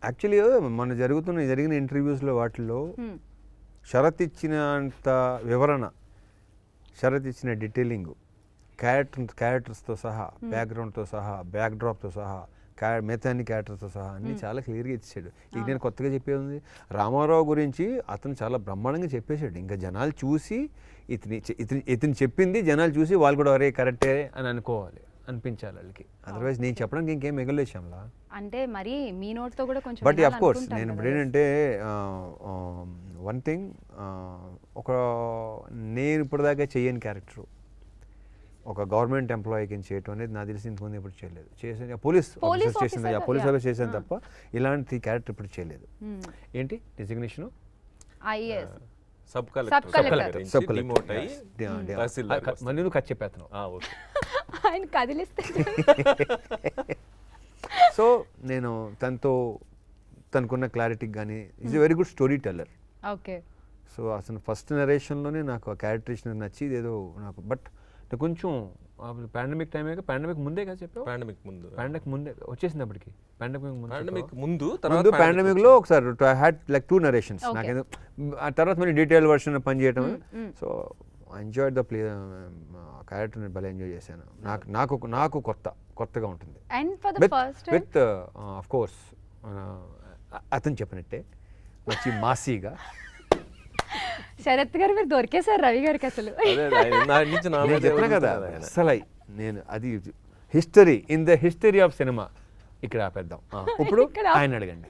Actually మన జరిగిన ఇంటర్వ్యూస్లో వాటిల్లో శరత్ ఇచ్చినంత వివరణ, శరత్ ఇచ్చిన డీటెయిలింగ్, క్యారెక్టర్స్తో సహా, బ్యాక్గ్రౌండ్తో సహా, బ్యాక్డ్రాప్తో సహా, మిగతా అన్ని క్యారెక్టర్స్తో సహా అన్ని చాలా క్లియర్గా ఇచ్చాడు. ఇక నేను కొత్తగా చెప్పేది ఉంది, రామారావు గురించి అతను చాలా బ్రహ్మాండంగా చెప్పేశాడు. ఇంకా జనాలు చూసి ఇతను చెప్పింది జనాలు చూసి వాళ్ళు కూడా అరే కరెక్టే అని అనిపించాలి వాళ్ళకి. అదర్వైజ్ నేను చెప్పడానికి ఇంకేం మిగలేశాంలా. అంటే మరి మీ నోట్తో కూడా కొంచెం బట్ ఆఫ్ కోర్స్ నేను ఇప్పుడు ఏంటంటే వన్ థింగ్, నేను ఇప్పటిదాకా చేయని క్యారెక్టరు ఒక గవర్నమెంట్ ఎంప్లాయీకి చేయటం అనేది నాకు తెలిసి ఇంతకుముందు ఇప్పుడు చేయలేదు. పోలీస్ ఆఫీసర్ చేసాను తప్ప ఇలాంటి క్యారెక్టర్ ఇప్పుడు చేయలేదు. ఏంటి డెసిగ్నేషను? ఐఏఎస్ సబ్ కలెక్టర్ డిమోట్ అయ్యి మళ్ళీ నువ్వు ఖర్చు చెప్పేస్తున్నావు. ఆయన కదిలిస్తే సో నేను తనకున్న క్లారిటీకి కానీ is a very good story teller. Okay. So అసలు ఫస్ట్ నరేషన్లోనే నాకు ఆ క్యారెక్టరేషన్ నచ్చి ఇదేదో నాకు. బట్ కొంచెం పాండమిక్ టైం పాండమిక్ ముందే కదా చెప్పావు? పాండమిక్ ముందే వచ్చేసింది అప్పటికి. పాండమిక్ లో ఒకసారి హ్యాడ్ లైక్ 2 నరేషన్స్. నాకేదో ఆ తర్వాత మళ్ళీ డీటెయిల్ వర్షన్ పని చేయటం. సో ఎంజాయ్ ద ప్లే, క్యారెక్టర్ని భలే ఎంజాయ్ చేశాను. నాకు కొత్తగా ఉంటుంది. విత్ ఆఫ్ కోర్స్ అతను చెప్పినట్టే మంచి మాసీగా. శరత్ గారు మీరు దొరికేశారు రవి గారికి అసలు. చెప్పిన కదా అసలు నేను అది హిస్టరీ ఆఫ్ సినిమా ఇక్కడ ఆపేద్దాం. ఇప్పుడు ఆయన అడగండి.